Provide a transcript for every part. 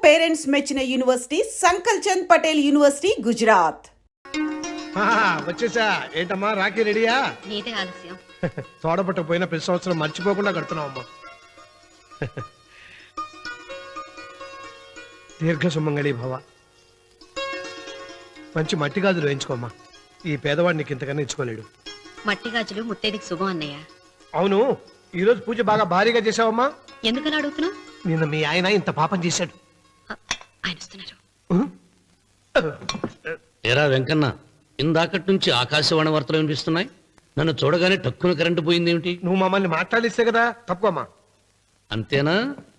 Parents మెచ్చిన university సంకల్ Chand Patel university Gujarat. వచ్చేసా. ఏంటమ్మా రాఖీ రెడీయా? నీదే ఆలస్యం. తోడపట్టకపోయినా ప్రతి సంవత్సరం మర్చిపోకుండా కడుతున్నావు అమ్మా. దీర్ఘ సుమంగళి భవ. మంచి మట్టి గాజులు వేయించుకోమ్మా. ఈ పేదవాడిని నీకు ఇంతకన్నా ఇచ్చుకోలేడు. మట్టి గాజులు ముత్తైదికి శుభం అన్నయ్య. అవును, ఈ రోజు పూజ బాగా భారీగా చేసావమ్మా. ఎందుకలా అడుగుతున్నావు? నిన్న మీ ఆయన ఇంత పాపం చేశాడు. ఆయన వస్తున్నారు. ఏరా వెంకన్న, ఇందాకటి నుంచి ఆకాశవాణి వార్తలు వినిపిస్తున్నాయి. నన్ను చూడగానే టక్కున కరెంటు పోయిందేమిటి? నువ్వు మమ్మల్ని మాట్లాడిస్తే కదా. తప్పుకోమ్మా. అంతేనా?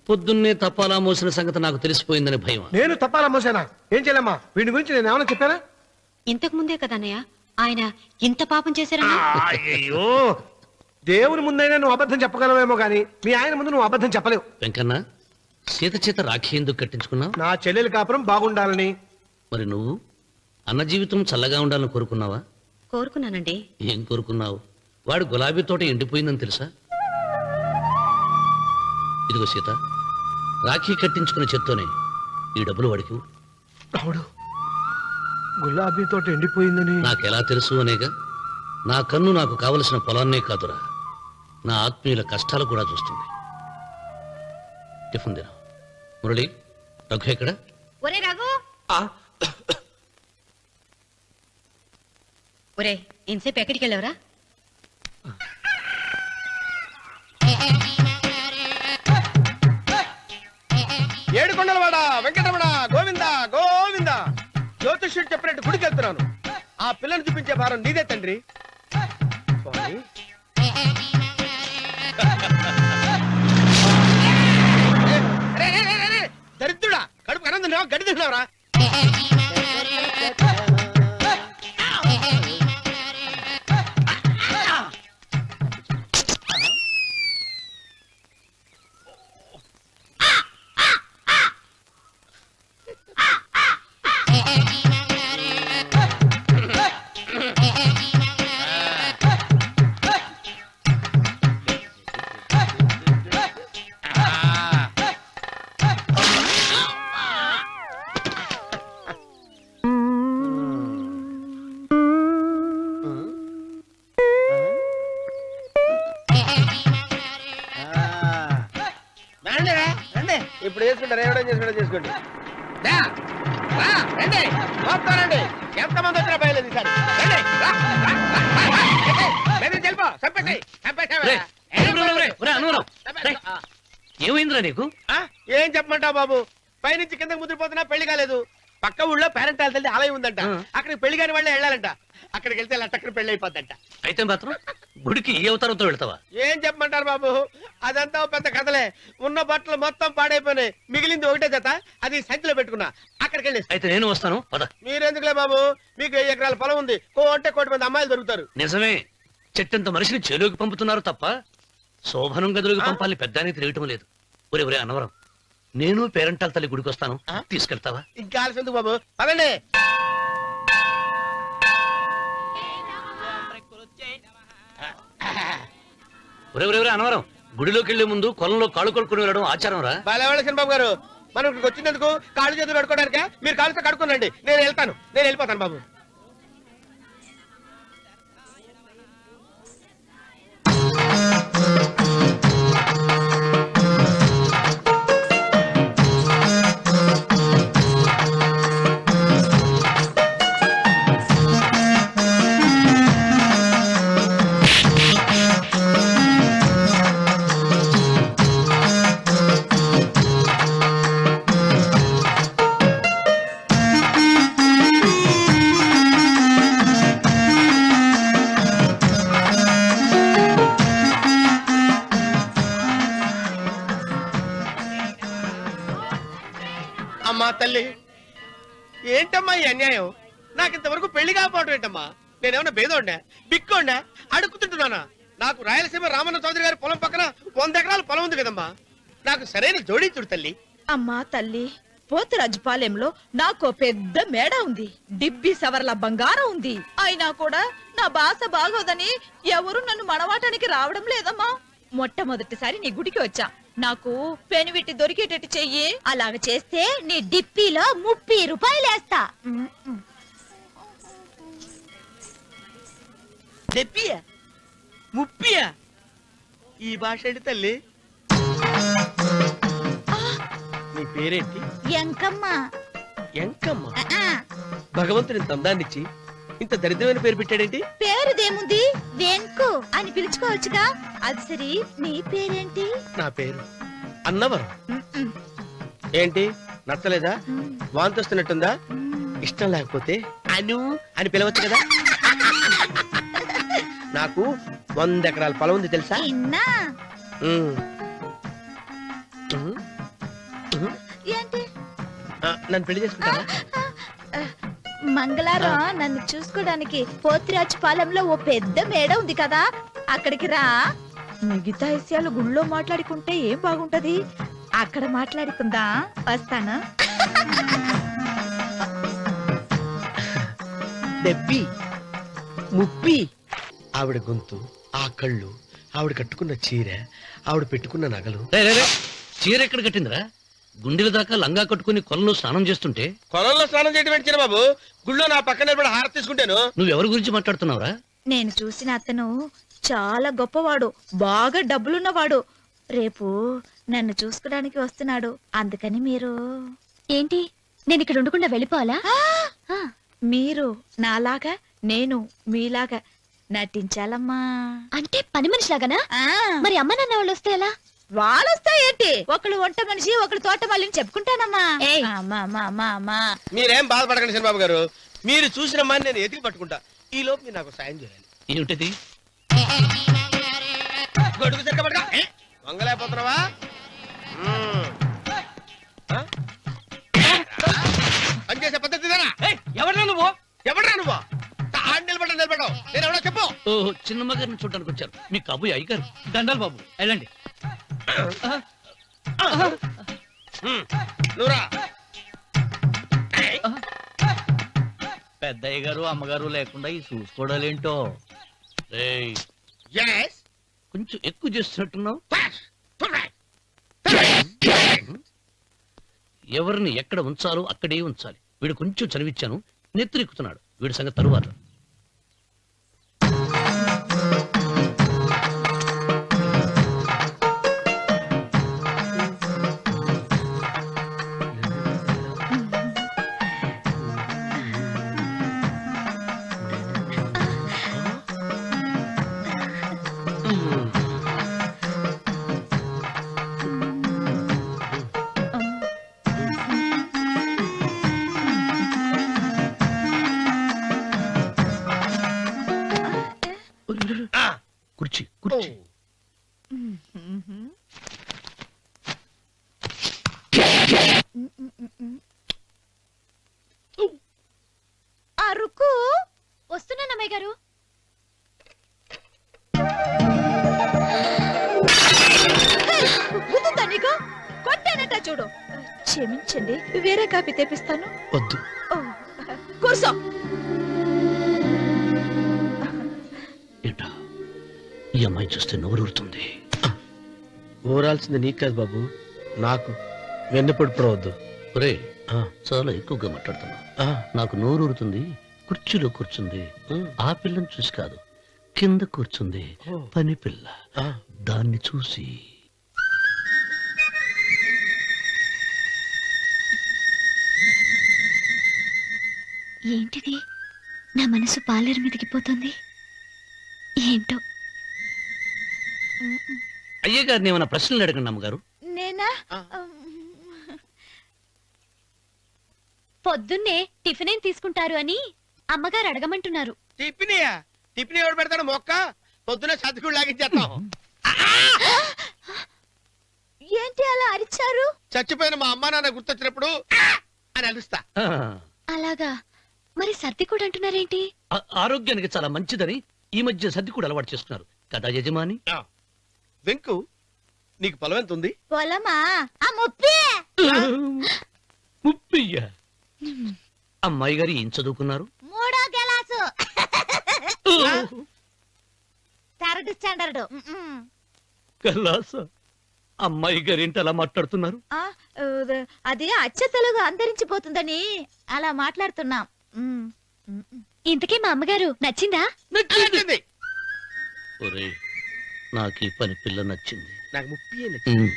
పొద్దున్నే తప్పాలా మోసిన సంగతి నాకు తెలిసిపోయిందని భయం. నేను తప్పాలా మోసానా? ఏం చేయలేమ్మా. వీడి గురించి నేను ఏమైనా చెప్పానా? ఇంతకు ముందే కదా అన్నయ్య ఆయన ఇంత పాపం చేశారన్నా. అయ్యో, దేవుని ముందైనా నువ్వు అబద్ధం చెప్పగలవేమో గానీ మీ ఆయన ముందు నువ్వు అబద్ధం చెప్పలేవు. వెంకన్న, సీత చేత రాఖీ ఎందుకు కట్టించుకున్నావు? నా చెల్లెలి కాపురం బాగుండాలని. మరి నువ్వు అన్న జీవితం చల్లగా ఉండాలని కోరుకున్నావా? కోరుకున్నానండి. ఏం కోరుకున్నావు? వాడు గులాబీ తోట ఎండిపోయిందని తెలుసా? ఇదిగో సీత, రాఖీ కట్టించుకున్న చేత్తోనే ఈ డబ్బులు వాడికి. రావుడు, గులాబీ తోట ఎండిపోయిందని నాకెలా తెలుసు అనేగా. నా కన్ను నాకు కావలసిన పొలాన్నే కాదురా, నా ఆత్మీయుల కష్టాలు కూడా చూస్తుంది. టిఫిన్ తిన. మురళి, రఘు ఎక్కడ? ఒరే రఘు, ఒరే ఇంతసేపు ఎక్కడికి వెళ్ళావరా? ఏడుకొండలవాడ వెంకటరమణ గోవింద గోవింద. జ్యోతిష్యుడు చెప్పినట్టు గుడికి వెళ్తున్నాను. ఆ పిల్లని చూపించే భారం నీదే తండ్రి. స్వామి, దరిద్రుడా, కడుపు అన్నం తిన్నావా? గడి తిన్నావరా? ఇప్పుడు చేసుకుంటారు. ఎవడో చేసుకుంటా చేసుకోండి. రండి, ఎంతమంది వచ్చినా బయలేదు. ఏమైందిరా నీకు? ఏం చెప్పమంటావు బాబు? పైనుంచి కిందకి ముద్రపోతున్నా పెళ్లి కాలేదు. పక్క ఊళ్ళో పేరెంట్ తల్లి ఆలయం ఉందంట. అక్కడికి పెళ్లి కాని వాళ్ళే వెళ్ళాలంట. అక్కడికి వెళ్తే లట్టక్కన పెళ్లి అయిపోద్దంట. అయితే మాత్రం గుడికి ఏ అవతారంతో వెళ్తావా? ఏం చెప్పమంటారు బాబు? అదంతా పెద్ద కథలే. ఉన్న బట్టలు మొత్తం పాడైపోయినాయి. మిగిలింది ఒకటే జత, అది సంచిలో పెట్టుకున్నా. అక్కడికి వెళ్ళి. అయితే నేను వస్తాను, పద. మీరెందుకులే బాబు, మీకు 10 ఎకరాల పొలం ఉంది. అంటే 1 కోటి మంది అమ్మాయిలు దొరుకుతారు. నిజమే, చెట్టంత మనిషిని చేలోకి పంపుతున్నారు తప్ప శోభనం గదిలోకి పంపాలని పెద్దానికి తెలియటం లేదు. ఒరే ఒరే అన్నవరం, నేను పేరెంటాల తల్లి గుడికి వస్తాను, తీసుకెళ్తావా? ఇంకా ఆలస్యం బాబు, పదండి. ఒరే ఒరే ఒరే అన్నవరం, గుడిలోకి వెళ్లే ముందు కొలంలో కాళ్ళు కొడుకుని వెళ్ళడం ఆచారం రా. బాలవాళ్ళ బాబు గారు, మనం ఇక్కడికి వచ్చినందుకు కాళ్ళు చేతులు కడుక్కోవడానికే. మీరు కాళ్ళతో కడుక్కోనండి, నేను వెళ్తాను. నేను వెళ్ళిపోతాను బాబు. అమ్మా తల్లి, ఏంటమ్మా ఈ అన్యాయం? నాకు ఇంతవరకు పెళ్లి కాకపోవడం ఏంటమ్మా? నేనేమన్నా బేదోండా, బిక్కోండా, అడుగుతుంటున్నానా? నాకు రాయలసీమ రామన్న చౌదరి గారి పొలం పక్కన 100 ఎకరాల పొలం ఉంది కదమ్మా. నాకు సరైన జోడించుడు తల్లి. అమ్మా తల్లి, పోతురాజుపాలెంలో నాకు పెద్ద మేడ ఉంది. 70 సవర్ల బంగారం ఉంది. అయినా కూడా నా భాష బాగోదని ఎవరు నన్ను మనవాటానికి రావడం లేదమ్మా. మొట్టమొదటిసారి నీ గుడికి వచ్చా. నాకు పెనివిట్టి దొరికేటట్టు చెయ్యి. అలాగ చేస్తే నీ డిప్పీలో 30 రూపాయలు వేస్తా. చెప్పియా ముప్పియా ఈ భాష ఏంటి తల్లి? నీ పేరేంటి? ఎంకమ్మ. ఎంకమ్మ. భగవంతుని ఇంత అందాన్నిచ్చి ఇంత దరిద్రమైన పేరు పెట్టాడేంటి? పేరుదేముంది, వెంకు అని పిలుచుకోవచ్చుగా. అది సరి, నీ పేరేంటి? నా పేరు అన్నవరం. ఏంటి నచ్చలేదా? వాంతి వస్తున్నట్టుందా? ఇష్టం లేకపోతే అను అని పిలవచ్చు కదా. నాకు 100 ఎకరాల పొలం ఉంది తెలుసా? ఇన్నా. ఉమ్. ఉమ్. ఉమ్. ఏంటి? నన్ను పెళ్లి చేసుకుంటావా? మంగళారం నన్ను చూసుకోవడానికి పోతిరాజుపాలెంలో ఓ పెద్ద మేడ ఉంది కదా, అక్కడికి రా. మిగతా విషయాలు గుళ్ళో మాట్లాడుకుంటే ఏం బాగుంటది, అక్కడ మాట్లాడుకుందా. వస్తాను. దెబ్బి ముప్పి ఆవిడ గొంతు, ఆ కళ్ళు, ఆవిడ కట్టుకున్న చీర, ఆవిడ పెట్టుకున్న నగలు. రే, రే, రే. చీర ఎక్కడ కట్టిందిరా? గుండెల దాకా లంగా కట్టుకుని కొలంలో స్నానం చేస్తుంటే కొలంలో స్నానం చేయడం ఏంటి బాబు? గుళ్ళో నా పక్కన నిలబడి హారతి తీసుకుంటాను. నువ్వెవరి గురించి మాట్లాడుతున్నావురా? నేను చూసిన అతను చాలా గొప్పవాడు, బాగా డబ్బులున్నవాడు. రేపు నన్ను చూసుకోవడానికి వస్తున్నాడు. అందుకని మీరు. ఏంటి, నేను ఇక్కడ ఉండకుండా వెళ్ళిపోవాలా? మీరు నాలాగా, నేను మీలాగా నటించాలమ్మా. అంటే పని మనిషిలాగానా? ఆ, మరి అమ్మ నాన్న వాళ్ళు వస్తే ఎలా? వాళ్ళొస్తా ఏంటి? ఒకళ్ళు వంట మనిషి, ఒకళ్ళు తోట వాళ్ళని చెప్పుకుంటానమ్మా. ఏయ్. అమ్మా. మీరేం బాధపడకండి చంద్రబాబు గారు. మీరు చూసిన మని నేను ఎతికి పట్టుకుంటా. ఈ లోపు మీరు నాకు సాయం చేయాలి. ఏమిటది? గొడుగు సరిగ్గా పట్టుకో. వంగలేకపోతున్నావా? పనిచేసే పద్ధతి ఎవరా నువ్వు? ఎవడరా నువ్వు? నిలబడ్డావు. నేను ఎవడో చెప్పు. ఓహో, చిన్నమ్మ గారిని చూడడానికి వచ్చారు. మీ కబుయ్య అయ్యగారు. దండాలు బాబు, వెళ్ళండి. నువ్వురా. పెద్దయ్య గారు అమ్మగారు లేకుండా ఈ చూసుకోవడాలేంటో. రేయ్, Yes. కొంచెం ఎక్కువ చేస్తున్నట్టున్నావు. ఎవరిని ఎక్కడ ఉంచాలో అక్కడే ఉంచాలి. వీడు కొంచెం చదివిచ్చాను, నెత్తురెక్కుతున్నాడు. వీడి సంగతి తరువాత. కుర్చీ కుర్చీ. అరుకు వస్తున్నాను అమ్మాయి గారు. గుద్దుతా నీకు? కొట్టానట చూడు. క్షమించండి, వేరే కాపీ తెప్పిస్తాను. వద్దు. ఓ, కూర్చో. ఏంటా, ఈ అమ్మాయి చూస్తే నోరూరుతుంది. ఊరాల్సింది నీకు కాదు బాబు, నాకు. వెన్నపొడి పడవద్దు. ఒరే, చాలా ఎక్కువగా మాట్లాడుతున్నా. నాకు నోరూరుతుంది. కుర్చీలో కూర్చుంది. ఆ పిల్లని చూసి కాదు, కింద కూర్చుంది పని పిల్ల. దాన్ని చూసి. ఏంటిది, నా మనసు పాలేరు మీదకి పోతుంది. ఏంటో. అయ్యగారిని ఏమైనా ప్రశ్నలు అడగండి అమ్మగారు. నేనా? పొద్దున్నే టిఫిన్ ఏం తీసుకుంటారు అని అమ్మగారు అడగమంటున్నారు. టిఫినియా? టిఫిన్ ఎవడు పెడతాడు మొక్క? పొద్దున సతికుడు లాగించేస్తాం. ఏంటి అలా అరిచారు? చచ్చిపోయిన మా అమ్మా నాన్న గుర్తొచ్చినప్పుడు అని అలుస్తా. అలాగా? మరి సర్ది కూడా అంటున్నారేంటి? ఆరోగ్యానికి చాలా మంచిదని ఈ మధ్య సర్ది కూడా అలవాటు చేసుకున్నారు కదా యజమాని. వెంకు, నీకు పొలం ఎంత ఉంది? పొలమా? ఆ ముప్పి. ముప్పయ్య. అమ్మాయి గారు ఏం చదువుకున్నారు? 3వ గెలాసు. 3rd standard. కలాస. అమ్మాయి గారేంటి అలా మాట్లాడుతున్నారు? ఆ, అది అచ్చ తెలుగు అంతరించిపోతుందని అలా మాట్లాడుతున్నాం. ఉమ్, ఉమ్, ఉమ్. ఇంతకీ మా అమ్మగారు నచ్చిందా? నచ్చింది. ఒరేయ్, నాకు ఈ పని పిల్ల నచ్చింది. నాకు 30 నచ్చింది.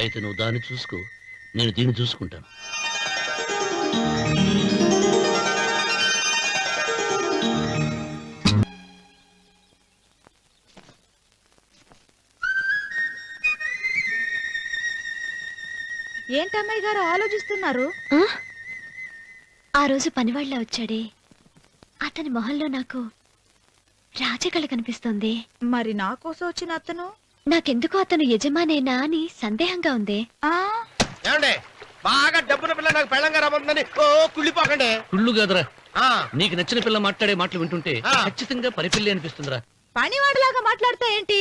అయితే నువ్వు దాన్ని చూసుకో, నేను దీన్ని చూసుకుంటాను. ఏంటమ్మాయి గారు ఆలోచిస్తున్నారు? ఆ? ఆ రోజు పనివాళ్ళ వచ్చాడే, అతని మొహంలో నాకు రాజకళ కనిపిస్తోంది. మరి నా కోసం వచ్చిన అతను నాకెందుకో అతను యజమానేనా అని సందేహంగా ఉంది. ఆ ఏమండి, బాగా డబ్బున పిల్ల నాకు పెళ్ళంగా రాబోతుందని కుళ్ళిపోకండి. కుళ్ళు కాదురా, ఆ, నీకు నచ్చిన పిల్ల మాట్లాడే మాటలు వింటుంటే ఆ. ఖచ్చితంగా పరిపిల్లి అనిపిస్తుందిరా. పనివాడిలాగా మాట్లాడతా ఏంటి?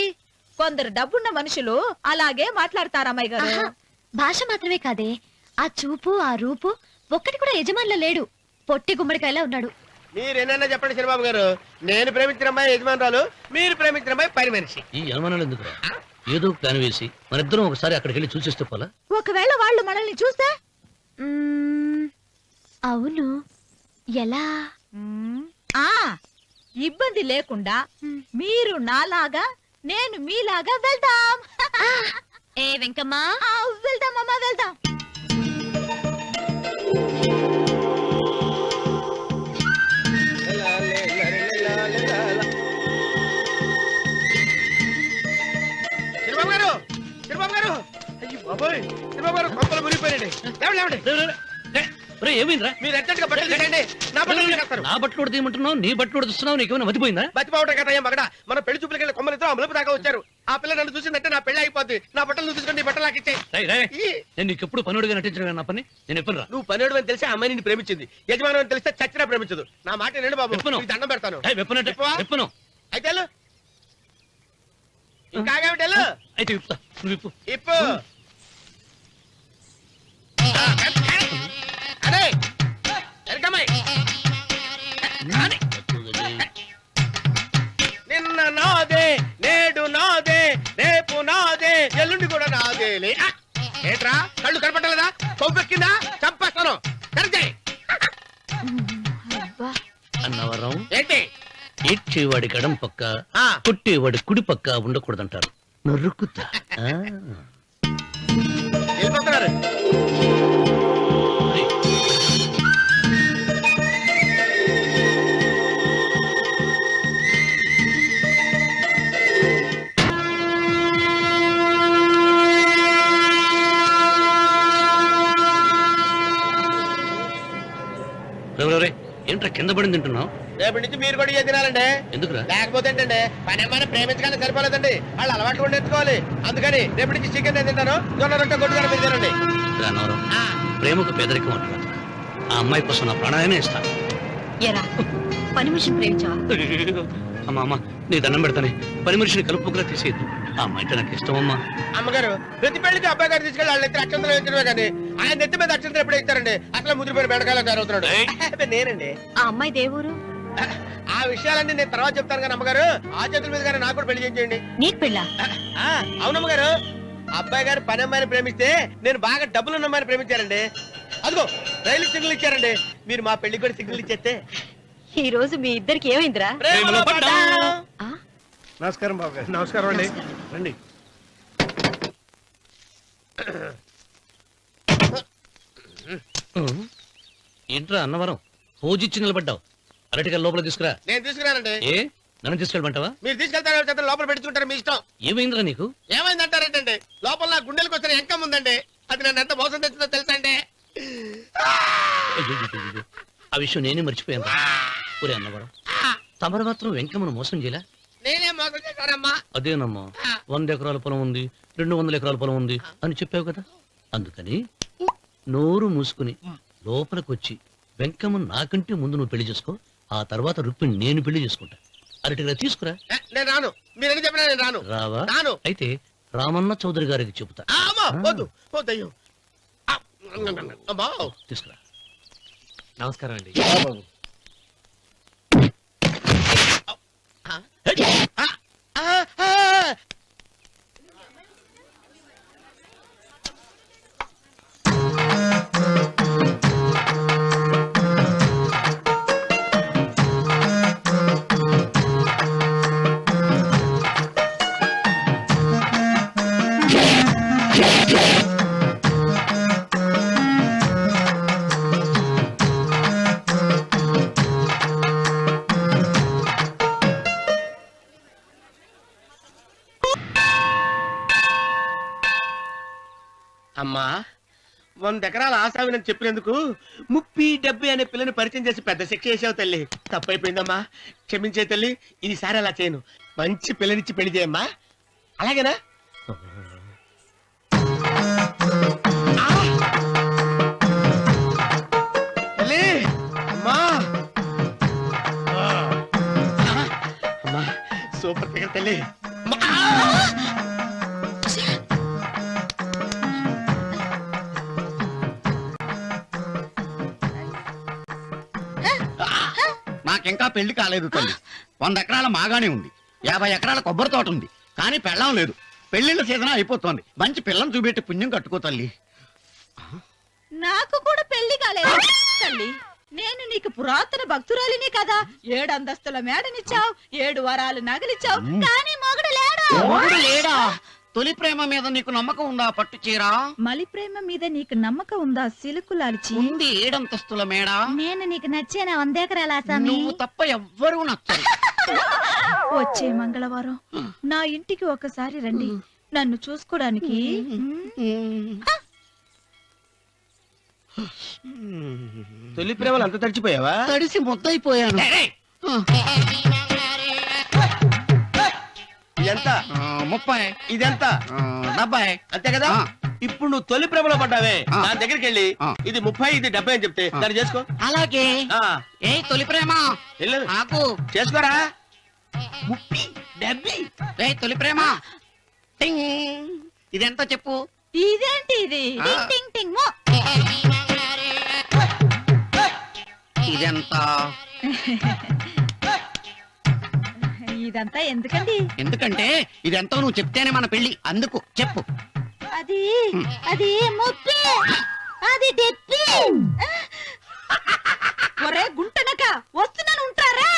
కొందరు డబ్బున్న మనుషులు అలాగే మాట్లాడతారు అమ్మాయి గారు. ఆహా, భాష మాత్రమే కాదే, ఆ చూపు ఆ రూపు ఒక్కటి కూడా యజమానిలో లేడు. పొట్టి గుమ్మడికాయలా ఉన్నాడు. మీరేనన్నా చెప్పండి చిరబాబు గారు, నేను ప్రేమించిన అమ్మాయి యజమానురాలు, మీరు ప్రేమించిన అమ్మాయి పని మనిషి. ఈ అనుమానాలు ఎందుకురా? ఏదో ప్లాన్ వేసి మనిద్దరం ఒకసారి అక్కడికి వెళ్ళి చూసేస్తే పోలా? ఒకవేళ వాళ్ళు మనల్ని చూస్తే? అవును, ఎలా? ఆ ఇబ్బంది లేకుండా మీరు నాలాగా నేను మీలాగా వెళ్దాం. ఏ వెంకమ్మా, వెళ్దాం అమ్మా, వెళ్దాం. చిరబాబు గారు, చిరబాబు గారు, అయ్యో బాబోయ్, చిరబాబు గారు కొంపలు మునిగిపోయారండి. లేవండి, లేవండి. ఏమైందిరా? మీరు అర్జెంట్ గా బట్టలు తీయండి, నా బట్టలు తీస్తారు. నా బట్టలు కూడా తీయమంటున్నావు, నీ బట్టలు కూడా తీస్తున్నావు, నీకేమైనా మతిపోయిందా? బతిపావటం కదా ఏం మగడ, మన పెళ్లి చూపులకి వెళ్ళి కొమ్మలతో అమలుపు దాకా వచ్చారు. ఆ పిల్ల నన్ను చూసిందంటే నా పెళ్లి అయిపోద్ది. నా బట్టలు నువ్వు తీసుకొని నీ బట్టలు నాకు ఇచ్చేయి. రేయ్, రేయ్, నేను నీకు ఎప్పుడు పనుడిగా నటించడం నా పని. నేను ఎప్పుడు రా? నువ్వు పనివాడు అని తెలిసి ఆ అమ్మాయి నిన్ను ప్రేమించింది, యజమాని అని తెలిస్తే చచ్చినా ప్రేమించదు. నా మాట నేను బాబు, విప్పను. నీకు దండం పెడతాను. వెప్పనంటే విప్పవా? విప్పను. అయితే వెళ్ళు. ఇంకా ఆగేమిటి, వెళ్ళు. అయితే విప్పుతా, నువ్వు విప్పు. ఇప్పు. అరే ఎరకమ్మాయి, నిన్న నాదే, నేడు నాదే, రేపు నాదే, ఎల్లుండి కూడా నాదేలే. ఏట్రా కళ్ళు కనపట్టలేదా? కొవ్వెక్కిందా? చంపేస్తాను. కరెక్టే. అన్నవరం, ఏంటి? ఏడ్చేవాడి గడం పక్క, ఆ, కొట్టేవాడి కుడి పక్క ఉండకూడదంటారు. నరుక్కుతా. వెళ్ళిపోతున్నారు. ఏంట్రా కింద పడింది తింటున్నావు? రేపటి నుంచి మీరు కూడా ఇదే తినాలండి. ఎందుకురా? లేకపోతే ఏంటండి, పని ఏమైనా ప్రేమించగానే సరిపోలేదండి, వాళ్ళు అలవాటు కూడా నేర్చుకోవాలి. అందుకని రేపటి నుంచి చికెన్ నేను తింటాను, జొన్న రొట్టె కొట్టుకొని మీరు తినండి. రా అన్నవరం, ప్రేమకు పేదరికం అంటున్నా. ఆ అమ్మాయి కోసం నా ప్రాణాయనే ఇస్తాను. ఎరా పని మనిషిని ప్రేమించావా? అమ్మా అమ్మ, నీ దండం పెడతానే, పని మనిషిని కలుపుకులా తీసేయద్దు. ఆ అమ్మాయి అంటే నాకు ఇష్టం అమ్మా. అమ్మగారు, ప్రతి పెళ్లికి అబ్బాయి గారు తీసుకెళ్ళి వాళ్ళ ఎత్తి అక్షంతలు వేయించడమే కానీ ఆయన నెత్తి మీద అక్షంతలు ఎప్పుడు ఇస్తారండి? అట్లా ముదిరిపోయిన బెడకాయలు తయారవుతున్నాడు. అబ్బే, నేనండి. ఆ అమ్మాయి దేవురు ఆ విషయాలన్నీ నేను తర్వాత చెప్తాను కానీ అమ్మగారు, ఆ చేతుల మీద కానీ నాకు కూడా పెళ్లి చేయండి. నీకు పెళ్ళా? అవునమ్మగారు, అబ్బాయి గారు పని అమ్మాయిని ప్రేమిస్తే నేను బాగా డబ్బులున్న అమ్మాయిని ప్రేమించారండి. అదిగో రైలు సిగ్నల్ ఇచ్చారండి. మీరు మా పెళ్లికి కూడా సిగ్నల్ ఇచ్చేస్తే. ఈ రోజు మీ ఇద్దరికి ఏమైందిరా? ప్రేమలో పడ్డాం. నమస్కారం బాబు గారు. నమస్కారం అండి, రండి. ఏంట్రా అన్నవరం, పోజిచ్చి నిలబడ్డావు? అరటిగా లోపల తీసుకురా. నేను తీసుకున్నానండి. ఏ నన్ను తీసుకెళ్ళమంటావా? మీరు తీసుకెళ్తారో చేత లోపల పెట్టుకుంటారు, మీ ఇష్టం. ఏమైందిరా నీకు? ఏమైందంటారేంటండి? లోపల నా గుండెలకు వచ్చిన ఎంకం ఉందండి, అది నన్ను ఎంత మోసం తెచ్చిందో తెలుసా అండి? అయ్యో, ఆ విషయం నేనే మర్చిపోయాను. ఒరే అన్నవరం, తమరు మాత్రం వెంకమ్మను మోసం చేయలే? నేనే మోసం చేశానమ్మా. అదేనమ్మా, 100 ఎకరాల పొలం ఉంది, 200 ఎకరాల పొలం ఉంది అని చెప్పావు కదా. అందుకని నోరు మూసుకుని లోపలికి వచ్చి వెంకమ్మను నాకంటే ముందు నువ్వు పెళ్లి చేసుకో. ఆ తర్వాత రుక్మిణి నేను పెళ్లి చేసుకుంటా. అరటిగా తీసుకురా. నేను రాను, మీరని చెప్పినా నేను రాను. రావా? రాను. అయితే రామన్న చౌదరి గారికి చెబుతా. అమ్మా, వద్దు వద్దు, అయ్యో. అమ్మా, తీసుకురా. నమస్కారం అండి. బాబు అమ్మా 100 ఎకరాల ఆసామినని చెప్పినందుకు 30-70 అనే పిల్లని పరిచయం చేసి పెద్ద శిక్ష చేసావు తల్లి. తప్పైపోయిందమ్మా, క్షమించే తల్లి. ఈసారి అలా చేయను. మంచి పిల్లనిచ్చి పెళ్లి చేయమ్మా. అలాగేనా? ఆ! తల్లి, అమ్మా. అమ్మా, సూపర్ ఫిగర్ తల్లి. అమ్మా! నాకింకా పెళ్లి కాలేదు తల్లి. 100 ఎకరాల మాగానే ఉంది, 50 ఎకరాల కొబ్బరి తోట ఉంది, కానీ పెళ్ళం లేదు. పెళ్లిళ్ళ సీజన్ అయిపోతుంది. మంచి పిల్లని చూపెట్టి పుణ్యం కట్టుకో తల్లి. నాకు కూడా పెళ్లి కాలేదు తల్లి. నేను నీకు పురాతన భక్తురాలిని కదా. 7 అంతస్తుల మేడనిచ్చావు, 7 వరాలు నగలిచ్చావు, కానీ మొగుడు లేడు. మొగుడు లేడా? తొలి ప్రేమ మీద నీకు నమ్మకం ఉందా? పట్టు చీరా. మలి ప్రేమ మీద నీకు నమ్మకం ఉందా? సిలుకులాల్చి ఉంది 7 అంతస్తుల మేడ. నేను నీకు నచ్చేనా 100 ఎకరాల ఆసామి? నువ్వు తప్ప ఎవ్వరూ నచ్చరు. వచ్చే మంగళవారం నా ఇంటికి ఒకసారి రండి, నన్ను చూసుకోడానికి. తొలి ప్రేమలు అంత తడిచిపోయావా? తడిసి ముద్దయిపోయాను. ఎంత? 30. ఇదెంత? 70. అంతే కదా. ఆ. ఇప్పుడు నువ్వు తొలి ప్రేమలో పడ్డావే, ఆ. దాని దగ్గరికి వెళ్ళి ఆ. ఇది 30 ఇది 70 అని చెప్తే దాన్ని చేసుకో. అలాగే. ఆ, ఏ తొలి ప్రేమ వెళ్ళు. నాకు. చేసుకోరా. 30, 70. ఏ తొలి ప్రేమ టింగ్. ఇదెంత చెప్పు. ఇదేంటి ఇది? ఆ. టింగ్ టింగ్ టింగ్ మో. ఇదెంత? ఇదంతా ఎందుకండి? ఎందుకంటే ఇదెంతో నువ్వు చెప్తేనే మన పెళ్లి. అందుకు చెప్పు. అది అది ముప్పి, అది డెప్పి. ఒరే గుంటనక, వస్తున్నాను ఉంటారా?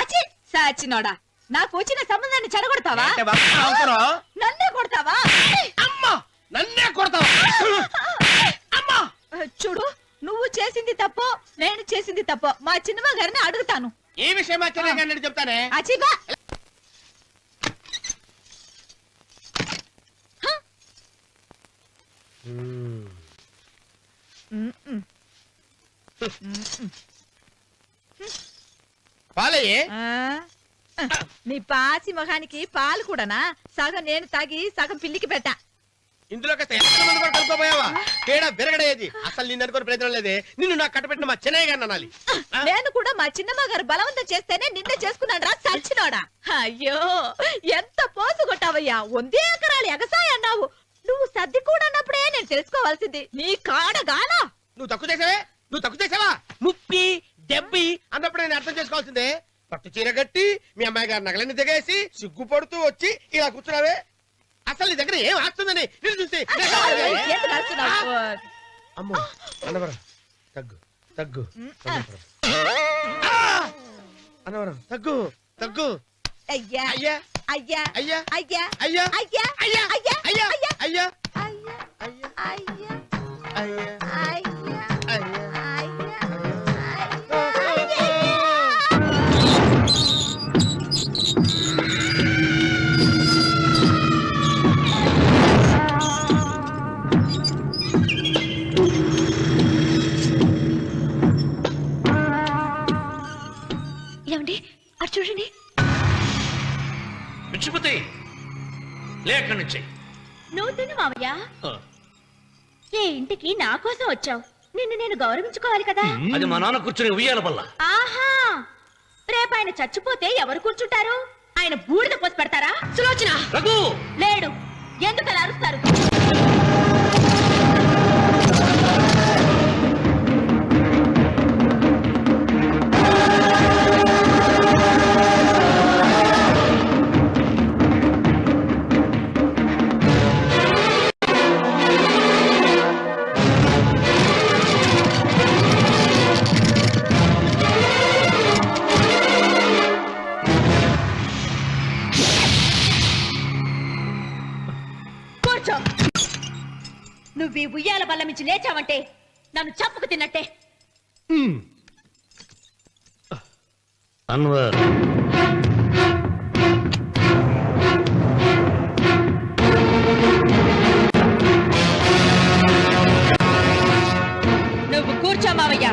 అచి సాచినోడా, నాకు వచ్చిన సంబంధాన్ని చెడగొడతావా? అంటే బాగా అవసరం. నన్నే కొడతావా? అమ్మా, నన్నే కొడతావా? అమ్మా, చూడు, నువ్వు చేసింది తప్పో నేను చేసింది తప్పో మా చిన్నమ్మ గారిని అడుగుతాను. ఈ విషయం ఆశ్చర్యంగా చెప్తానే. అచిబా పాలయ్యే. నీ పాసి మొహానికి పాలు కూడానా? సగం నేను తాగి సగం పిల్లికి పెట్టా. ఇందులో కాస్త ఎంత మంది కూడా కలుపుకోపోయావా? తేడా విరగడేది. అసలు నిన్ను అనుకుని ప్రయత్నం లేదే. నిన్ను నాకు కట్టబెట్టిన మా చెన్నయ్య గారిని అనాలి. నేను కూడా మా చిన్నమ్మ గారు బలవంతం చేస్తేనే నిన్నే చేసుకున్నాడు రా సచ్చినోడా. అయ్యో, ఎంత పోసు కొట్టావయ్యా. 100 ఎకరాలు ఎగసాయ అన్నావు. నువ్వు సర్ది కూడా అన్నప్పుడే నేను తెలుసుకోవాల్సింది. నీ కాడగానా? నువ్వు తక్కువ చేసావే, నువ్వు తక్కువ చేసావా? 30, 70 అన్నప్పుడు నేను అర్థం చేసుకోవాల్సిందే. పట్టు చీర కట్టి మీ అమ్మాయి గారు నగలన్నీ దిగేసి సిగ్గుపడుతూ వచ్చి ఇలా కూర్చున్నావే. అసలు నీ దగ్గర ఏం ఆస్తుందని నేను చూసి. ఏంటి నడుస్తున్నావు? అమ్మో, అన్నవరం తగ్గు తగ్గు. అన్నవరం తగ్గు తగ్గు. అయ్యా అయ్యా అయ్యా అయ్యా అయ్యా అయ్యా అయ్యా అయ్యా అయ్యా అయ్యా అయ్యా అయ్యా అయ్యా అయ్యా అయ్యా అయ్యా అయ్యా అయ్యా. ఏమండి అటు చూడండి. పిచ్చిపోతే లే అక్కడి నుంచి. నువ్వు తిను మావయ్య. ఏ ఇంటికి నా కోసం వచ్చావు, నిన్ను నేను గౌరవించుకోవాలి కదా. అది మా నాన్న కూర్చుని ఉయ్యాల వల్ల. ఆహా, రేపు ఆయన చచ్చిపోతే ఎవరు కూర్చుంటారు? ఆయన బూడిద పోసి పెడతారా? సులోచన రఘు లేడు, ఎందుకు అలా అరుస్తారు? నువ్వు ఈ ఉయ్యాల బల్ల మించి లేచావంటే నన్ను చంపుకు తిన్నట్టే. అన్వర్ నువ్వు కూర్చో మావయ్య.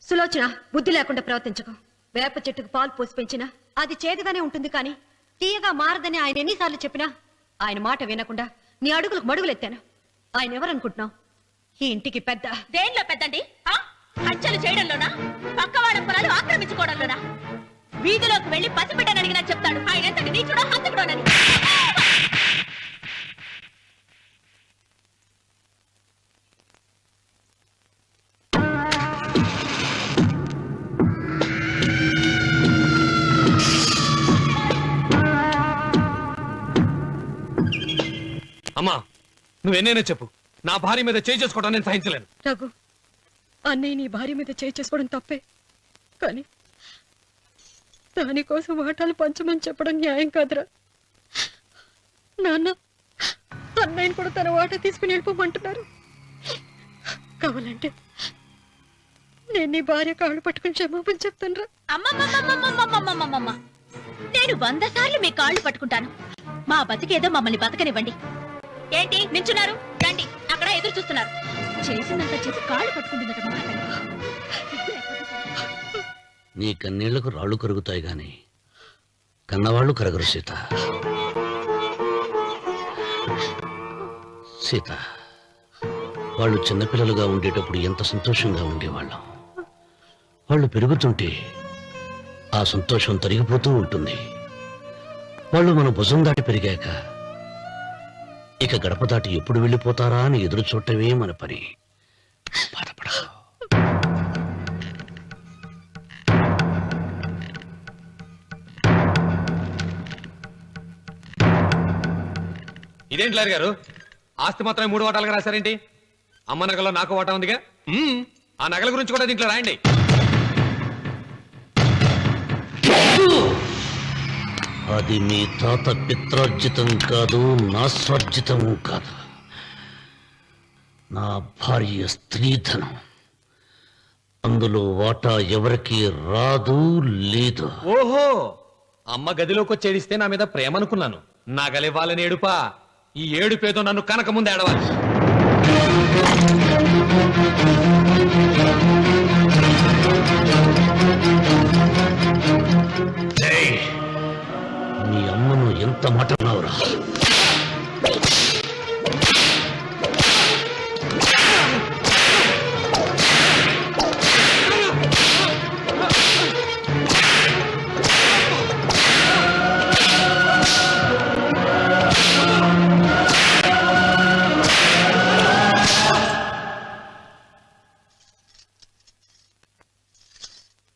సులోచన, బుద్ధి లేకుండా ప్రవర్తించకు. వేప చెట్టుకు పాలు పోసి పెంచినా అది చేదుగానే ఉంటుంది, కానీ తీయగా మారదని ఆయన ఎన్నిసార్లు చెప్పినా ఆయన మాట వినకుండా నీ అడుగులకు మడుగులెత్తాను. ఆయన ఎవరనుకుంటున్నావు? ఈ ఇంటికి పెద్ద. దేనిలో పెద్దండి? హత్యలు చేయడంలోనా? పక్కవాడ పొలాలు ఆక్రమించుకోవడంలోనా? వీధిలోకి వెళ్లి పసిబిడ్డని అడిగినా చెప్తాడు ఆయన ఎంతటి నీచుడో హంతకుడోనని. అమ్మా, నువ్వెన్నైనా చెప్పు, నా భార్య మీద చేయి చేసుకోవడం నేను సహించలేను. రఘు, అన్నయ్య నీ భార్య మీద చేయి చేసుకోవడం తప్పే, కానీ దానికోసం వాటాలు పంచమని చెప్పడం న్యాయం కాదురా. నాన్న అన్నయ్యని కూడా తన వాటా తీసుకుని వెళ్ళిపోమంటున్నారు. కావాలంటే నేను నీ భార్య కాళ్ళు పట్టుకుని క్షమాపణ చెప్తాను రా. అమ్మమ్మమ్మమ్మమ్మమ్మమ్మమ్మమ్మ, నేను 100 సార్లు మీ కాళ్ళు పట్టుకుంటాను. మా బతికేదో మమ్మల్ని బతకనివ్వండి. ఏంటి నించున్నారు? రండి, అక్కడ ఎదురు చూస్తున్నారు. చేసిందంతా చేసి కాళ్ళు పట్టుకుంటున్నట్టు మాట్లాడండి. నీ కన్నీళ్లకు రాళ్ళు కరుగుతాయి గాని కన్నవాళ్ళు కరగరు సీత. సీత, వాళ్ళు చిన్నపిల్లలుగా ఉండేటప్పుడు ఎంత సంతోషంగా ఉండేవాళ్ళం. వాళ్ళు పెరుగుతుంటే ఆ సంతోషం తరిగిపోతూ ఉంటుంది. వాళ్ళు మన భుజం దాటి పెరిగాక ఇక గడప దాటి ఎప్పుడు వెళ్ళిపోతారా అని ఎదురు చూడటమే మన పని. బాధపడకు. ఇదేంటి లారి గారు, ఆస్తి మాత్రమే 3 వాటాలుగా రాశారేంటి? అమ్మ నగలో నాకు వాటా ఉందిగా. ఆ నగల గురించి కూడా దీంట్లో రాయండి. అది మీ తాత పిత్రార్జితం కాదు, నా స్వార్జితము కాదు. నా భార్య స్త్రీధనం. అందులో వాటా ఎవరికి రాదు, లేదు. ఓహో, అమ్మ గదిలోకి వచ్చి ఏడిస్తే నా మీద ప్రేమ అనుకున్నాను. నగలివ్వాలని ఏడుపా. ఈ ఏడుపేదో నన్ను కనక ముందు ఏడవాలి. మీ అమ్మను ఎంత మాట అన్నావురా?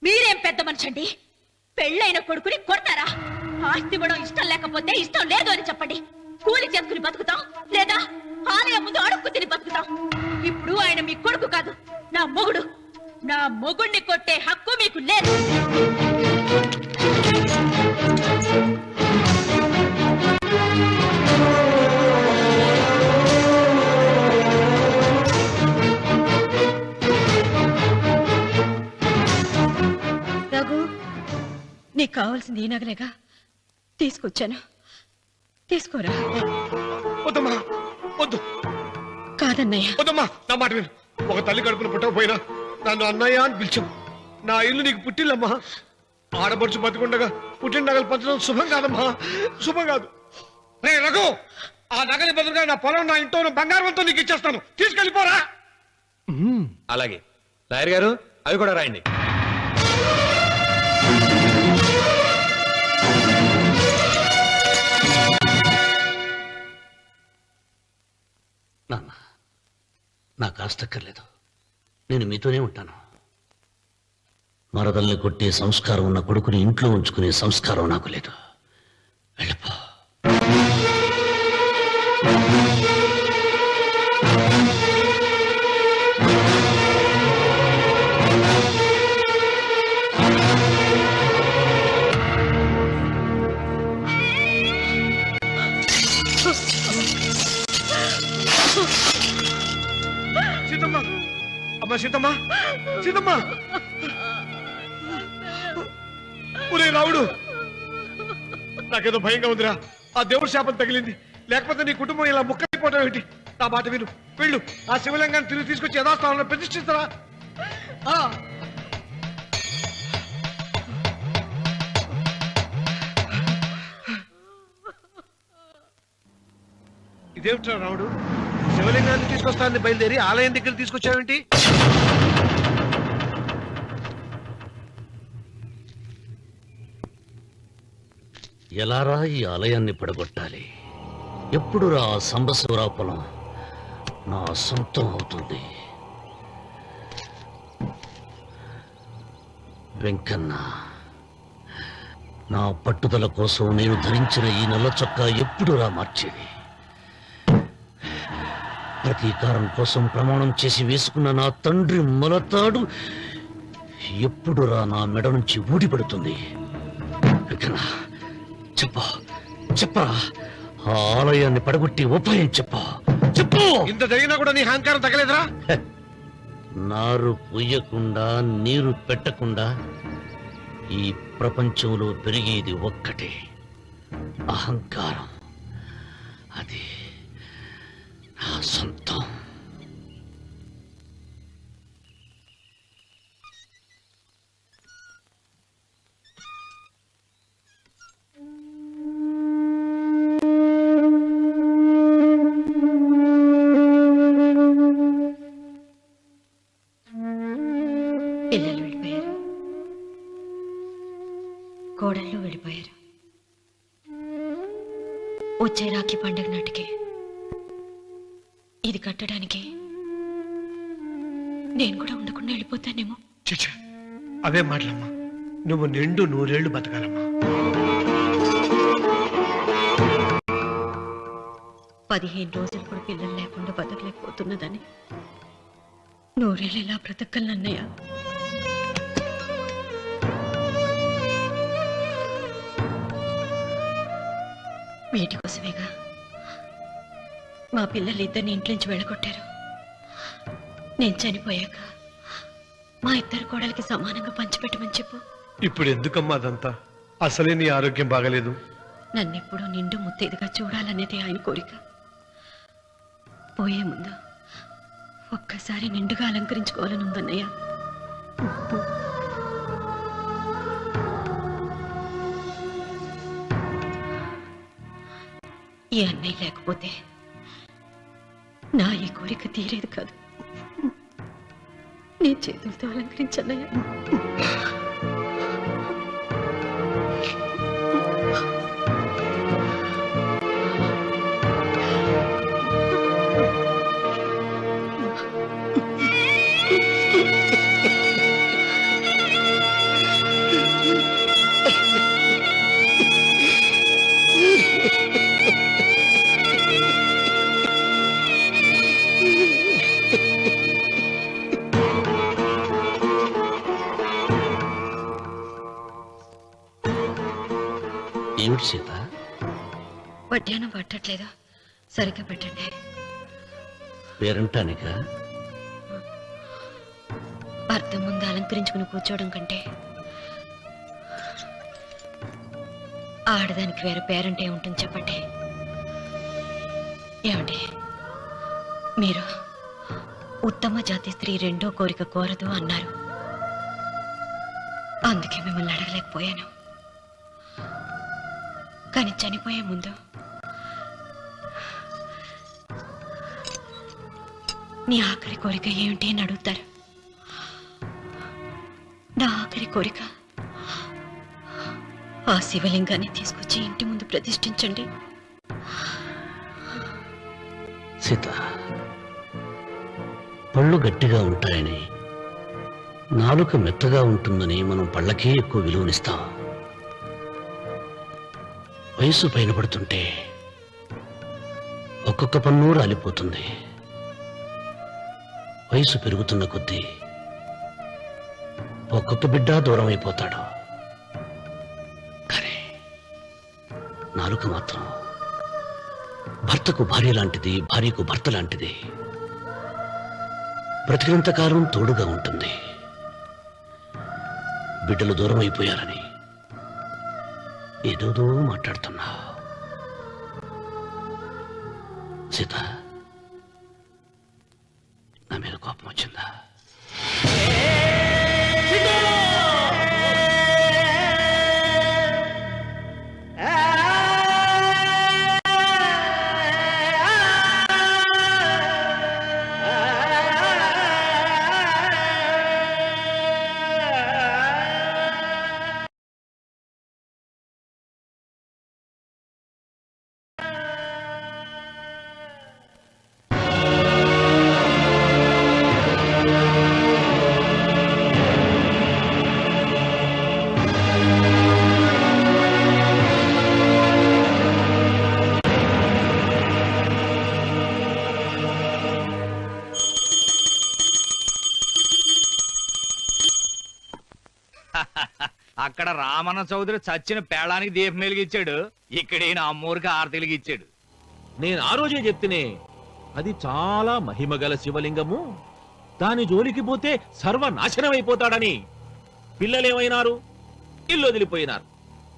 మీరేం పెద్ద మనిషండి? పెళ్ళైన కొడుకుని కొడతారా? ఆస్తి ఇవ్వడం ఇష్టం లేకపోతే ఇష్టం లేదు అని చెప్పండి. కూలి చేసుకుని బతుకుతాం, లేదా ఆలయం ముందు అడుక్కు తిని బతుకుతాం. ఇప్పుడు ఆయన మీ కొడుకు కాదు, నా మొగుడు. నా మొగుడిని కొట్టే హక్కు మీకు లేదు. రఘు, నీకు కావాల్సింది ఈ నగలేగా తీసుకొచ్చాను, తీసుకోరా. వద్దమ్మా, వద్దు. కాదన్నయ్య. వద్దమ్మా, నా మాట విను. ఒక తల్లి కడుపున పుట్టకపోయినా నన్ను అన్నయ్య అని పిలిచావు. నా ఇల్లు నీకు పుట్టిల్లమ్మా. ఆడపడుచు బతికుండగా పుట్టిన నగలు పంచడం శుభం కాదమ్మా, శుభం కాదు. రే రఘు, ఆ నగలి బదులుగా నా పొలం, నా ఇంట్లో బంగారంతో నీకు ఇచ్చేస్తాను. తీసుకెళ్ళిపోరా. అలాగే లాయర్ గారు, అవి కూడా రాయండి. నాన్న, నాకు ఆస్తక్కర్లేదు. నేను మీతోనే ఉంటాను. మరదల్ని కొట్టే సంస్కారం ఉన్న కొడుకుని ఇంట్లో ఉంచుకునే సంస్కారం నాకు లేదు. వెళ్ళిపో. సీతమ్మ, అమ్మా సీతమ్మ, సీతమ్మ. ఒరే రావుడు, నాకేదో భయంగా ఉందిరా. ఆ దేవుడి శాపం తగిలింది. లేకపోతే నీ కుటుంబం ఇలా ముక్కైపోయి వెళ్ళిపోవటం ఏంటి? నా మాట విను, వెళ్ళు. ఆ శివలింగాన్ని తిరిగి తీసుకొచ్చి యథాస్థానంలో ప్రతిష్ఠిస్తారా? ఇదేమిట్రా రాముడు, శివలింగాన్ని తీసుకొస్తానని బయలుదేరి ఆలయం దగ్గర తీసుకొచ్చావేంటి? ఎలారా ఈ ఆలయాన్ని పడగొట్టాలి? ఎప్పుడు రా సంబశివరావు పొలం నా సొంతం అవుతుంది? వెంకన్న, నా పట్టుదల కోసం నేను ధరించిన ఈ నల్ల చొక్కా ఎప్పుడురా మార్చేది? ప్రతీకారం కోసం ప్రమాణం చేసి వేసుకున్న నా తండ్రి మొలతాడు ఎప్పుడురా నా మెడ నుంచి ఊడిపడుతుంది? వెంకన్న, చెప్పరా, ఆ ఆలయాన్ని పడగొట్టి ఉపాయం చెప్పు. ఇంత జరిగినా కూడా నీ అహంకారం తగ్గలేదురా? నారు పొయ్యకుండా నీరు పెట్టకుండా ఈ ప్రపంచంలో పెరిగేది ఒక్కటే, అహంకారం. అది నా సొంతం. పిల్లలు వెళ్ళిపోయారు, కోడళ్ళు వెళ్ళిపోయారు. వచ్చే రాఖీ పండుగ నాటికి ఇది కట్టడానికి నేను కూడా ఉండకుండా వెళ్ళిపోతానేమో. చిచ్చా, అవే మాటలమ్మా. నువ్వు నిండు 100 ఏళ్ళు బతకాలమ్మా. 15 రోజులు కూడా పిల్లలు లేకుండా బతకలేకపోతున్నదని 100 ఏళ్ళు ఎలా బ్రతకలన్నయ్య? వీటి కోసమేగా మా పిల్లలిద్దరిని ఇంట్లోంచి వెళ్ళగొట్టారు. నేను చనిపోయాక మా ఇద్దరు కోడలికి సమానంగా పంచిపెట్టమని చెప్పు. ఇప్పుడు ఎందుకమ్మా అదంతా? అసలే నీ ఆరోగ్యం బాగలేదు. నన్నెప్పుడూ నిండు ముత్తైదుగా చూడాలనేది ఆయన కోరిక. పోయే ముందు ఒక్కసారి నిండుగా అలంకరించుకోవాలని ఉందన్నయ్య. ఈ అన్నయ్య లేకపోతే నా ఈ కోరిక తీరేది కాదు. నీ చేతులతో అలంకరించన్నయ్య. ఏమిటి సీత? వడ్డానం పట్టట్లేదా? సరిగ్గా పెట్టండి. పేరంటానిక? అర్థం ముందు అలంకరించుకుని కూర్చోవడం కంటే ఆడదానికి వేరే పేరంటే ఉంటుంది చెప్పండి. ఏమండి, మీరు ఉత్తమ జాతి స్త్రీ రెండో కోరిక కోరదు అన్నారు. అందుకే మిమ్మల్ని అడగలేకపోయాను. కానీ చనిపోయే ముందు నీ ఆఖరి కోరిక ఏమిటి అని అడుగుతారు. నా ఆఖరి కోరిక ఆ శివలింగాన్ని తీసుకొచ్చి ఇంటి ముందు ప్రతిష్ఠించండి. సీత, పళ్ళు గట్టిగా ఉంటాయని, నాలుక మెత్తగా ఉంటుందని మనం పళ్ళకే ఎక్కువ విలువనిస్తాం. వయసు పైన పడుతుంటే ఒక్కొక్క పన్ను రాలిపోతుంది. వయసు పెరుగుతున్న కొద్దీ ఒక్కొక్క బిడ్డ దూరం అయిపోతాడు. కానీ నాలుక మాత్రం భర్తకు భార్య లాంటిది, భార్యకు భర్త లాంటిది. బ్రతికినంతకాలం తోడుగా ఉంటుంది. బిడ్డలు దూరం అయిపోయారని ఏదోదో మాట్లాడుతున్నా. సీత, వచ్చిందా? అక్కడ రామన్న చౌదరి చచ్చిన పేళానికి దీపం వెలిగించాడు, ఇక్కడ ఈయన అమ్మూరికి ఆరతి వెలిగించాడు. నేను ఆ రోజే చెప్తేనే అది చాలా మహిమగల శివలింగము, దాని జోలికి పోతే సర్వనాశనం అయిపోతాడని. పిల్లలేమైనారు? ఇల్లు వదిలిపోయినారు.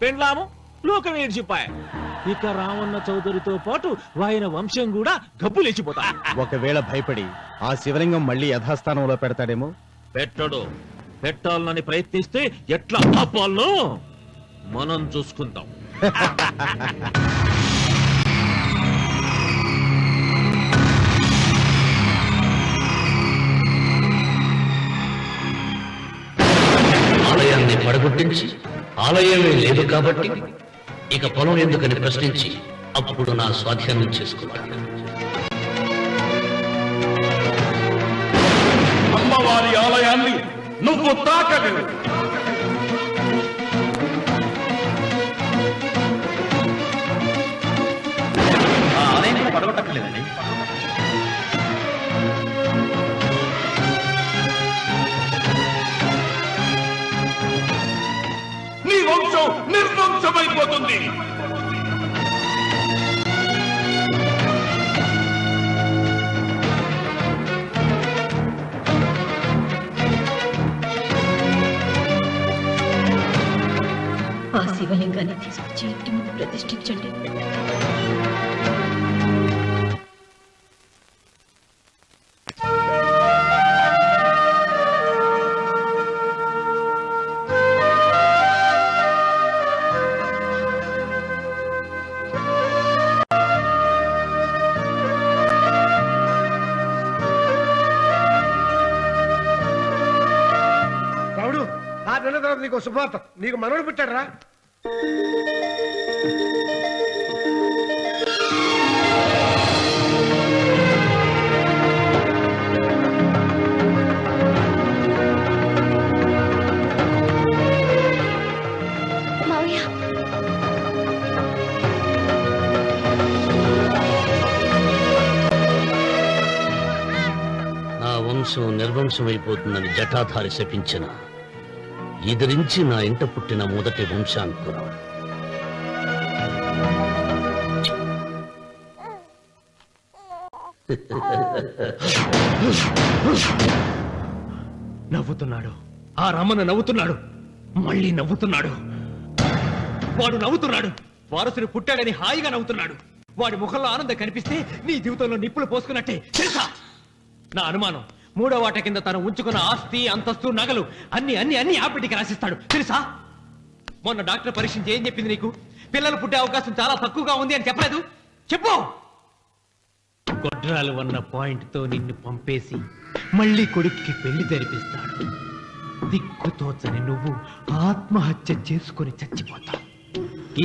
పెండ్లాము లోకం ఏడ్చిపాయ. ఇక రామన్న చౌదరితో పాటు ఆయన వంశం కూడా గబ్బు లేచిపోతా. ఒకవేళ భయపడి ఆ శివలింగం మళ్ళీ యథాస్థానంలో పెడతాడేమో. పెట్టడు. పెట్టాలని ప్రయత్నిస్తే ఎట్లా ఆపాలనో మనం చూసుకుంటాం. ఆలయాన్ని పడగొట్టించి ఆలయమే లేదు కాబట్టి ఇక పొలం ఎందుకని ప్రశ్నించి అప్పుడు నా స్వాధీనం చేసుకుంటాను. అమ్మవారి ఆలయాన్ని నువ్వు తాకలేవు. ఆ ఆలయం కూడా పడగొట్టక్కర్లేదండి. నీ వంశం నిర్వంశమైపోతుంది. ఆ శివలింగాన్ని తీసుకొచ్చి ఇంటి ముందు ప్రతిష్ఠించండి. రావుడు, 6 నెలల తర్వాత నీకు శుభవార్త. నీకు మనవడు పుట్టాడు రా. మావయ్య, నా వంశం నిర్వంశమైపోతుందని జటాధారి శపించిన ఎదిరించి నా ఇంట పుట్టిన మొదటి వంశాంకురం. నవ్వుతున్నాడు. ఆ రమణ నవ్వుతున్నాడు. మళ్ళీ నవ్వుతున్నాడు. వాడు నవ్వుతున్నాడు. వారసుడు పుట్టాడని హాయిగా నవ్వుతున్నాడు. వాడి ముఖంలో ఆనందం కనిపిస్తే నీ జీవితంలో నిప్పులు పోసుకున్నట్టే తెలుసా? నా అనుమానం 3వ వాట కింద తను ఉంచుకున్న ఆస్తి, అంతస్తు, నగలు అన్ని అన్ని అన్ని ఆ బిడ్డకి రాసిస్తాడు తెలుసా? మొన్న డాక్టర్ పరీక్షించి ఏం చెప్పింది నీకు? పిల్లలు పుట్టే అవకాశం చాలా తక్కువగా ఉంది అని చెప్పలేదు? చెప్పు. గొడ్రాలు అన్న పాయింట్ తో నిన్ను పంపేసి మళ్ళీ కొడుక్కి పెళ్లి జరిపిస్తాడు. దిక్కుతోచని నువ్వు ఆత్మహత్య చేసుకుని చచ్చిపోతావు.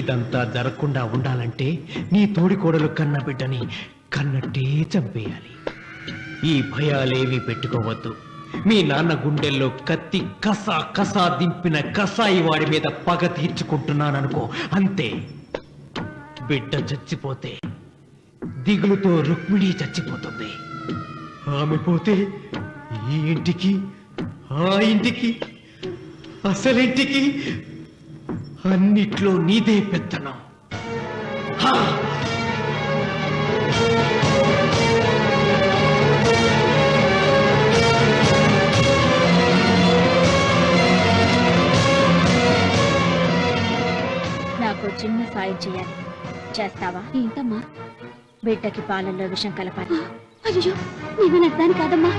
ఇదంతా జరగకుండా ఉండాలంటే నీ తోడికోడలు కన్న బిడ్డని కన్నట్టే చంపేయాలి. ఈ భయాలేవి పెట్టుకోవద్దు. మీ నాన్న గుండెల్లో కత్తి కసా కసా దింపిన కసాయి వాడి మీద పగ తీర్చుకుంటున్నాననుకో, అంతే. బిడ్డ చచ్చిపోతే దిగులుతో రుక్మిణి చచ్చిపోతుంది. ఆమె పోతే ఈ ఇంటికి, ఆ ఇంటికి, అసలింటికి అన్నిట్లో నీదే పెత్తనం. హా! నాకు చిన్న సాయం చేయాలి. చేస్తావా? ఏంటమ్మా? బిడ్డకి పాలల్లో విషం కలపాలి. అయ్యో, నేను అర్థాన్ని కాదమ్మా.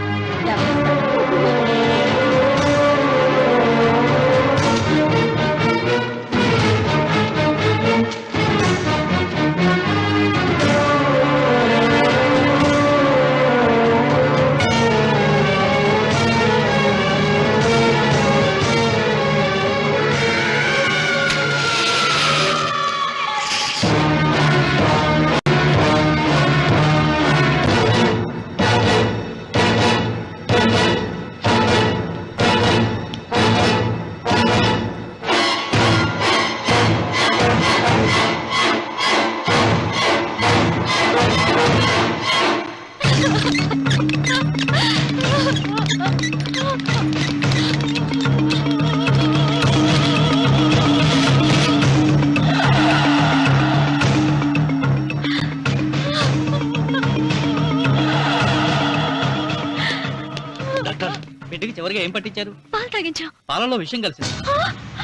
డాక్టర్, బిడ్డకి చివరిగా ఏం పట్టించారు? పాలు తాగించు. పాలలో విషయం కలిసింది.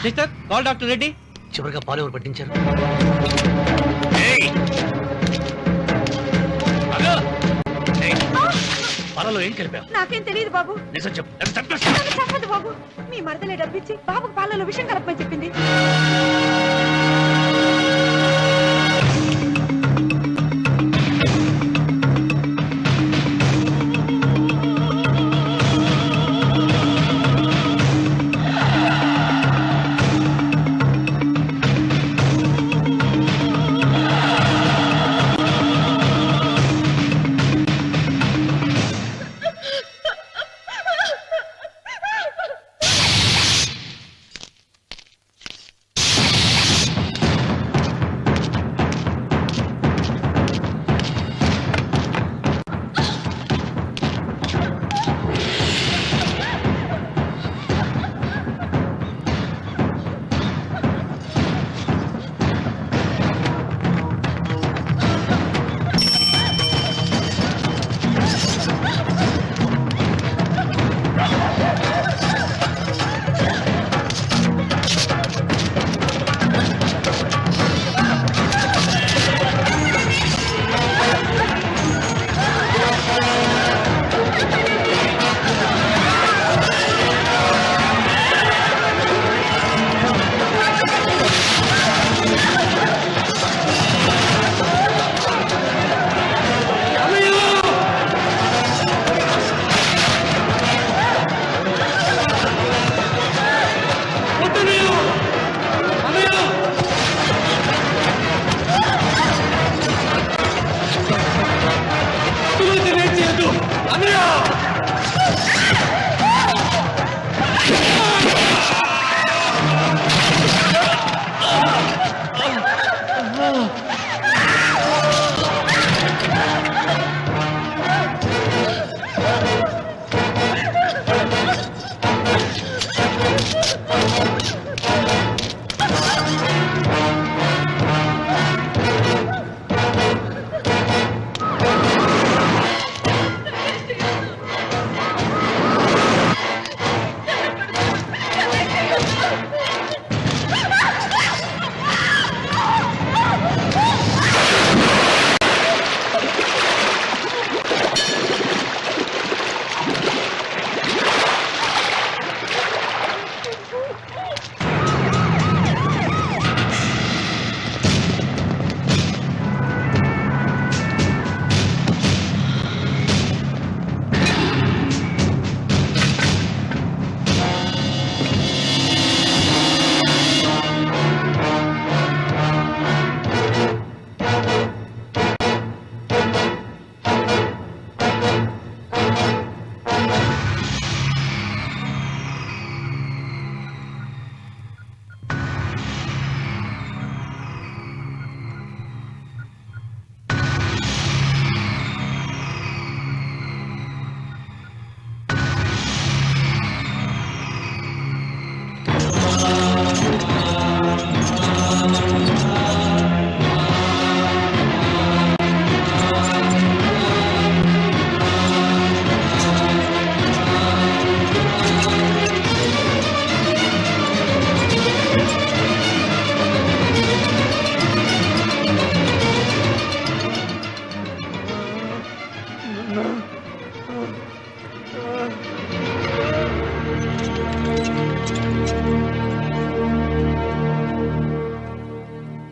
Sister, call doctor Reddy. చివరిగా పాలు ఎవరు పట్టించారు? పాలలో ఏం కలిపావు? నాకేం తెలియదు బాబు. నిజం చెప్పు. నాకు చెప్పదు బాబు. మీ మరదలే డబ్బిచ్చి బాబుకు పాలలో విషయం కలపమని చెప్పింది.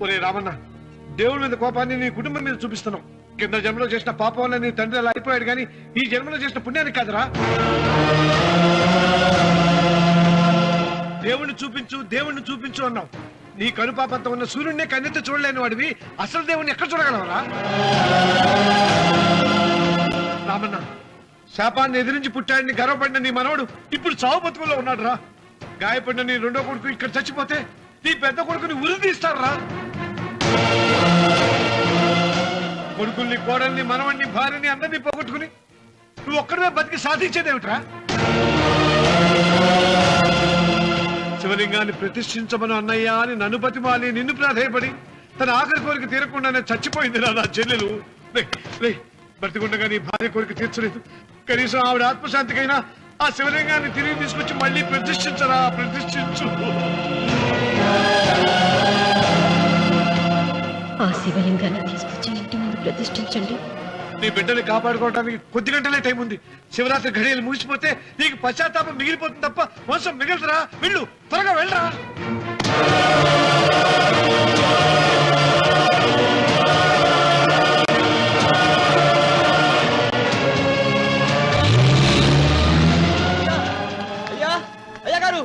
ఒరే రామన్న, దేవుడి మీద కోపాన్ని నీ కుటుంబం మీద చూపిస్తున్నావు. కింద జన్మలో చేసిన పాపం వల్ల నీ తండ్రి అలా అయిపోయాడు, కానీ ఈ జన్మలో చేసిన పుణ్యానికి కాదురా. దేవుణ్ణి చూపించు అన్నావు. నీ కనుపాపంతో ఉన్న సూర్యుడినే కన్నెత్తి చూడలేని వాడివి అసలు దేవుణ్ణి ఎక్కడ చూడగలవరా? రామన్న, శాపాన్ని ఎదిరించి పుట్టాడని గర్వపడిన నీ మనవడు ఇప్పుడు చావు బతుకుల్లో ఉన్నాడు రా. గాయపడిన నీ రెండో కొడుకు ఇక్కడ చచ్చిపోతే నీ పెద్ద కొడుకుని ఉరి తీస్తారా? కొడుకుల్ని, కోడల్ని, మనవణ్ణి, భార్యని అందరినీ పోగొట్టుకుని నువ్వు ఒక్కడమే బతికి సాధించేదేమిట్రా? శివలింగాన్ని ప్రతిష్ఠించమను అన్నయ్య అని నన్ను బతిమాలి నిన్ను ప్రాధేయపడి తన ఆఖరి కోరిక తీరకుండానే చచ్చిపోయింది నా చెల్లెలు. బ్రతికుండగా నీ భార్య కోరిక తీర్చలేదు. కనీసం ఆవిడ ఆత్మశాంతికైనా ఆ శివలింగాన్ని తిరిగి తీసుకొచ్చి మళ్ళీ ప్రతిష్ఠించరా, ప్రతిష్ఠించు. ఆ శివలింగాన్ని తీసుకొచ్చి ఇంటి ముందు ప్రతిష్ఠించండి. నీ బిడ్డని కాపాడుకోవడానికి కొద్ది గంటలే టైం ఉంది. శివరాత్రి ఘడియలు ముగిసిపోతే నీకు పశ్చాత్తాపం మిగిలిపోతుంది తప్ప వంశం మిగలదురా. వెళ్ళు, త్వరగా వెళ్ళరా. అయ్యా గారు,